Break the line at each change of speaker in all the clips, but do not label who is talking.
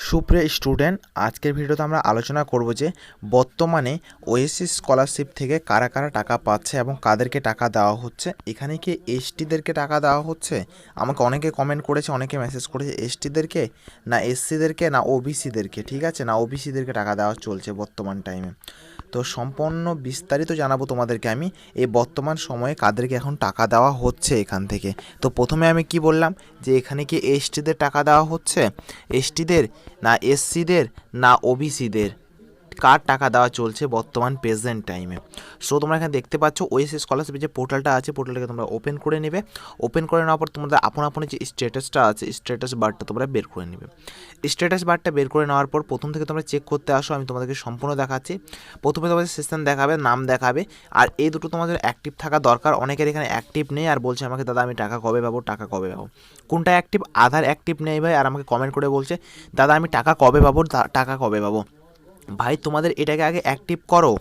সুপ্রিয় স্টুডেন্ট, আজকের ভিডিওতে আমরা আলোচনা করব যে বর্তমানে ওএসএস স্কলারশিপ থেকে কারা কারা টাকা পাচ্ছে এবং কাদেরকে টাকা দেওয়া হচ্ছে। এখানে কি এসটিদেরকে টাকা দেওয়া হচ্ছে? আমাকে অনেকে কমেন্ট করেছে, অনেকে মেসেজ করেছে এসটিদেরকে না এসসিদেরকে না ওবিসিদেরকে, ঠিক আছে, না ওবিসিদেরকে টাকা দেওয়া চলছে বর্তমান টাইমে। তো সম্পূর্ণ বিস্তারিত জানাবো তোমাদেরকে আমি এই বর্তমান সময়ে কাদেরকে এখন টাকা দেওয়া হচ্ছে এখান থেকে। তো প্রথমে আমি কি বললাম যে এখানে কি এসটিদের টাকা দেওয়া হচ্ছে, এসটিদের না এসসিদের না ওবিসিদের, কার টাকা দেওয়া চলছে বর্তমান প্রেজেন্ট টাইমে। সো তোমরা এখানে দেখতে পাচ্ছ ওএসএস স্কলারশিপের যে পোর্টালটা আছে, পোর্টালটাকে তোমরা ওপেন করে নেবে। ওপেন করে নেওয়ার পর তোমাদের আপন আপন যে স্ট্যাটাসটা আছে, স্ট্যাটাস বারটা তোমরা বের করে নেবে। স্ট্যাটাস বারটা বের করে নেওয়ার পর প্রথম থেকে তোমরা চেক করতে আসো, আমি তোমাদেরকে সম্পূর্ণ দেখাচ্ছি। প্রথমে তোমাদের সেশন দেখাবে, নাম দেখাবে, আর এই দুটো তোমাদের অ্যাক্টিভ থাকা দরকার। অনেকের এখানে অ্যাক্টিভ নেই আর বলছে আমাকে দাদা আমি টাকা কবে পাবো, টাকা কবে পাবো। কোনটা অ্যাক্টিভ? আধার অ্যাক্টিভ নেই ভাই, আর আমাকে কমেন্ট করে বলছে দাদা আমি টাকা কবে পাবো, টাকা কবে পাবো। ভাই তোমাদের এটাকে আগে অ্যাক্টিভ করো।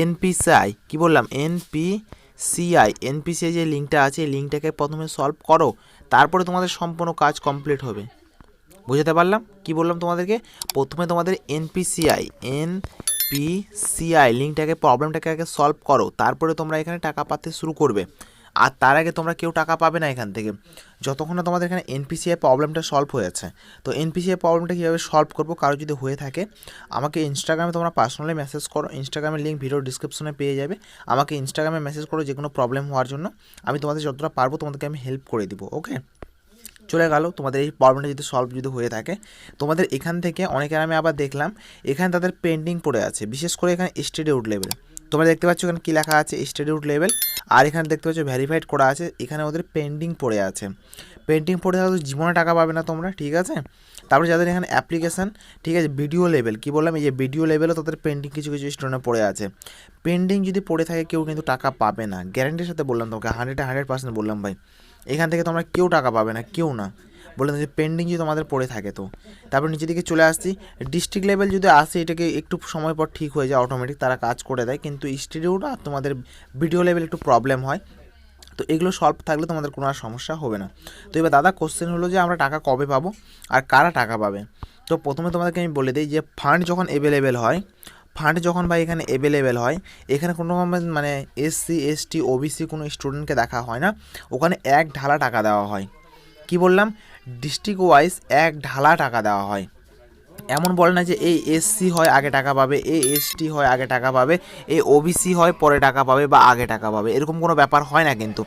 এনপিসিআই কি বললাম, এনপিসিআই যে লিঙ্কটা আছে এই লিঙ্কটাকে প্রথমে সলভ করো, তারপরে তোমাদের সম্পূর্ণ কাজ কমপ্লিট হবে। বুঝতে পারলাম কি বললাম তোমাদেরকে? প্রথমে তোমাদের এনপিসিআই লিঙ্কটাকে, প্রবলেমটাকে আগে সলভ করো, তারপরে তোমরা এখানে টাকা পাতে শুরু করবে। আর তার আগে তোমরা কেউ টাকা পাবে না এখান থেকে যতক্ষণ না তোমাদের এখানে এনপিসিআই প্রবলেমটা সলভ হয়েছে। তো এনপিসিআই প্রবলেমটা কীভাবে সলভ করবো, কারো যদি হয়ে থাকে আমাকে ইনস্টাগ্রামে তোমরা পার্সোনালি মেসেজ করো। ইনস্টাগ্রামের লিঙ্ক ভিডিও ডিসক্রিপশনে পেয়ে যাবে। আমাকে ইনস্টাগ্রামে মেসেজ করো যে কোনো প্রবলেম হওয়ার জন্য, আমি তোমাদের যতটা পারবো তোমাদেরকে আমি হেল্প করে দিব। ওকে, চলে গেল। তোমাদের এই প্রবলেমটা যদি সলভ যদি হয়ে থাকে তোমাদের এখান থেকে অনেকের আমি আবার দেখলাম এখানে তাদের পেন্ডিং পড়ে আছে, বিশেষ করে এখানে স্টুডেন্ট লেভেল। তোমরা দেখতে পাচ্ছ এখানে কী লেখা আছে, স্টুডেন্ট লেভেল, আর এখানে দেখতে পাচ্ছ ভেরিফাইড করা আছে, এখানে ওদের পেন্ডিং পড়ে আছে। পেন্ডিং পড়ে থাকলে জীবনে টাকা পাবে না তোমরা, ঠিক আছে। তারপরে যাদের এখানে অ্যাপ্লিকেশান, ঠিক আছে, ভিডিও লেভেল কি বললাম, এই যে ভিডিও লেভেলও তাদের পেন্ডিং কিছু কিছু স্টুডেন্ট পড়ে আছে। পেন্ডিং যদি পড়ে থাকে কেউ কিন্তু টাকা পাবে না, গ্যারান্টির সাথে বললাম তোমাকে, 100% বললাম ভাই। এখান থেকে তোমরা কেউ টাকা পাবে না, কেউ না। বললেন যে পেন্ডিং যদি তোমাদের পড়ে থাকে তো। তারপর নিচের দিকে চলে আসছি, ডিস্ট্রিক্ট লেভেল যদি আসে এটাকে একটু সময় পর ঠিক হয়ে যায়, অটোমেটিক তারা কাজ করে দেয়, কিন্তু ইনস্টিটিউট আর তোমাদের ভিডিও লেভেল একটু প্রবলেম হয়। তো এগুলো সলভ থাকলে তোমাদের কোনো আর সমস্যা হবে না। তো এবার দাদা কোশ্চেন হলো যে আমরা টাকা কবে পাবো আর কারা টাকা পাবে। তো প্রথমে তোমাদেরকে আমি বলে দিই যে ফান্ড যখন অ্যাভেলেবেল হয়, ফান্ড যখন ভাই এখানে অ্যাভেলেবেল হয়, এখানে কোনো মানে এসসি এসটি ওবিসি কোনো স্টুডেন্টকে দেখা হয় না, ওখানে এক ঢালা টাকা দেওয়া হয়। কি বললাম, ডিস্ট্রিক্ট ওয়াইজ এক ঢালা টাকা দেওয়া হয়। এমন বলে না যে এই এসসি হয় আগে টাকা পাবে, এই এসটি হয় আগে টাকা পাবে, এই ওবিসি হয় পরে টাকা পাবে বা আগে টাকা পাবে, এরকম কোনো ব্যাপার হয় না কিন্তু।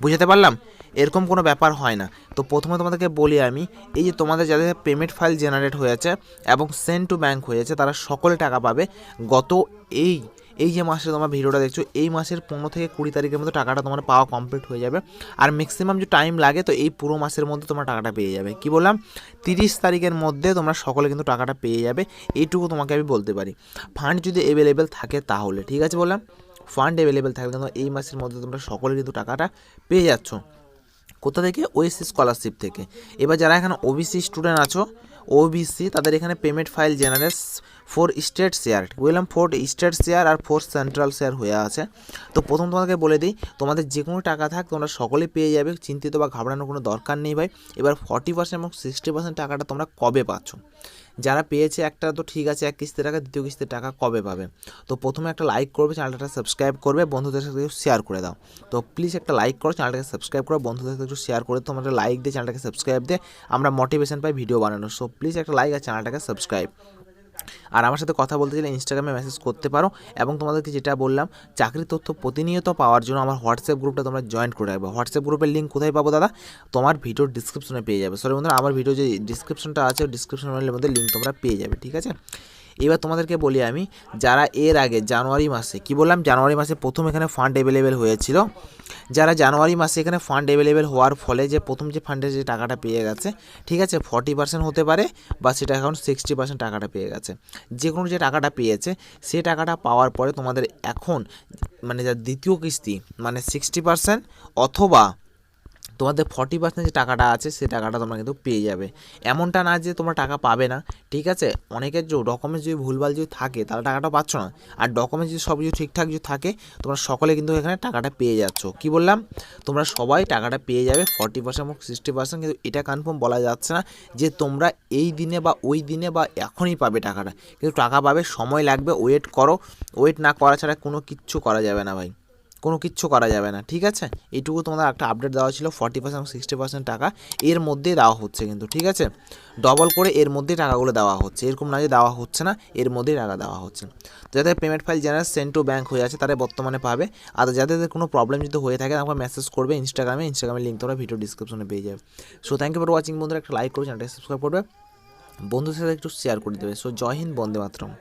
বুঝতে পারলাম, এরকম কোনো ব্যাপার হয় না। তো প্রথমে তোমাদেরকে বলি আমি, এই যে তোমাদের যাদের পেমেন্ট ফাইল জেনারেট হয়েছে এবং সেন্ড টু ব্যাঙ্ক হয়েছে তারা সকলে টাকা পাবে। গত এই যে মাসে তোমরা ভিডিওটা দেখছো, এই মাসের 15 থেকে 20 তারিখের মধ্যে টাকাটা তোমার পাওয়া কমপ্লিট হয়ে যাবে। আর ম্যাক্সিমাম যে টাইম লাগে, তো এই পুরো মাসের মধ্যে তোমরা টাকাটা পেয়ে যাবে। কি বললাম, 30 তারিখের মধ্যে তোমরা সকলে কিন্তু টাকাটা পেয়ে যাবে, এইটুকু তোমাকে আমি বলতে পারি। ফান্ড যদি অ্যাভেলেবেল থাকে তাহলে, ঠিক আছে বললাম, ফান্ড অ্যাভেলেবেল থাকলে কিন্তু এই মাসের মধ্যে তোমরা সকলে কিন্তু টাকাটা পেয়ে যাচ্ছ। কোথা থেকে? ওএসসি স্কলারশিপ থেকে। এবার যারা এখানে ওবিসি স্টুডেন্ট আছো, ওবিসি, তাদের এখানে payment file generate 4 state share, বললাম 4 স্টেট শেয়ার আর 4 সেন্ট্রাল শেয়ার হয়ে আছে। তো প্রথম তোমাকে বলে দিই, তোমাদের যে কোনো টাকা থাক তোমরা সকলেই পেয়ে যাবে, চিন্তিত বা ঘাবড়ানোর কোনো দরকার নেই ভাই। এবার 40% এবং 60% টাকাটা তোমরা কবে পাচ্ছ? যারা পেয়েছে একটা তো ঠিক আছে, এক কিস্তি টাকা, দ্বিতীয় কিস্তির টাকা কবে পাবে? তো প্রথমে একটা লাইক করবে, চ্যানেলটা সাবস্ক্রাইব করবে, বন্ধুদের সাথে শেয়ার করে দাও। তো প্লিজ একটা লাইক করো, চ্যানেলটাকে সাবস্ক্রাইব করো, বন্ধুদের সাথে একটু শেয়ার করে, তোমাদের লাইক দিয়ে চ্যানেলটাকে সাবস্ক্রাইব দিয়ে আমরা মোটিভেশন পাই ভিডিও বানানোর। সো প্লিজ একটা লাইক আর চ্যানেলটাকে সাবস্ক্রাইব। আর আমার সাথে কথা বলতে গেলে ইনস্টাগ্রামে মেসেজ করতে পারো, এবং তোমাদেরকে যেটা বললাম চাকরির তথ্য প্রতিনিয়ত পাওয়ার জন্য আমার হোয়াটসঅ্যাপ গ্রুপটা তোমরা জয়েন করে রাখবে। হোয়াটসঅ্যাপ গ্রুপের লিঙ্ক কোথায় পাবো দাদা? তোমার ভিডিওর ডিসক্রিপশনে পেয়ে যাবে। সরি বন্ধুরা, আমার ভিডিও যে ডিসক্রিপশনটা আছে ডিসক্রিপশনের মধ্যে লিঙ্ক তোমরা পেয়ে যাবে, ঠিক আছে। এবার তোমাদেরকে বলি আমি, যারা এর আগে জানুয়ারি মাসে, কি বললাম, জানুয়ারি মাসে প্রথম এখানে ফান্ড অ্যাভেলেবেল হয়েছিল, যারা জানুয়ারি মাসে এখানে ফান্ড অ্যাভেলেবেল হওয়ার ফলে যে প্রথম যে ফান্ডের যে টাকাটা পেয়ে গেছে, ঠিক আছে, 40% হতে পারে বা সেটা এখন 60% টাকাটা পেয়ে গেছে, যে কোনো যে টাকাটা পেয়েছে সে টাকাটা পাওয়ার পরে তোমাদের এখন মানে যা দ্বিতীয় কিস্তি মানে 60% অথবা তোমাদের 40% যে টাকাটা আছে সে টাকাটা তোমরা কিন্তু পেয়ে যাবে। এমনটা না যে তোমরা টাকা পাবে না, ঠিক আছে। অনেকের যে ডকুমেন্টস যদি ভুলভাল যদি থাকে তাহলে টাকাটা পাচ্ছ না, আর ডকুমেন্টস যদি সব কিছু ঠিকঠাক যদি থাকে তোমরা সকলে কিন্তু এখানে টাকাটা পেয়ে যাচ্ছ। কি বললাম, তোমরা সবাই টাকাটা পেয়ে যাবে 40% এবং 60%, কিন্তু এটা কনফার্ম বলা যাচ্ছে না যে তোমরা এই দিনে বা ওই দিনে বা এখনই পাবে টাকাটা, কিন্তু টাকা পাবে, সময় লাগবে, ওয়েট করো। ওয়েট না করা ছাড়া কোনো কিচ্ছু করা যাবে না ভাই, কোনো কিচ্ছু করা যাবে না, ঠিক আছে। এইটুকু তোমাদের একটা আপডেট দেওয়া ছিল। 40% এবং 60% টাকা এর মধ্যেই দেওয়া হচ্ছে কিন্তু, ঠিক আছে। ডবল করে এর মধ্যেই টাকাগুলো দেওয়া হচ্ছে, এরকম না যে দেওয়া হচ্ছে না, এর মধ্যেই টাকা দেওয়া হচ্ছে। তো যাদের payment file general send to bank হয়ে আছে তারা বর্তমানে পাবে। আর যাদের কোনো প্রবলেম যদি হয়ে থাকে আমাকে মেসেজ করবে ইনস্টাগ্রামের লিঙ্ক তোমরা ভিডিও ডিসক্রিপশনে পেয়ে যাবে। So thank you for watching বন্ধুরা, একটা লাইক করে চ্যানেলটা সাবস্ক্রাইব করবে, বন্ধুদের সাথে একটু শেয়ার করে দেবে। সো জয় হিন্দ, বন্দে মাতরম।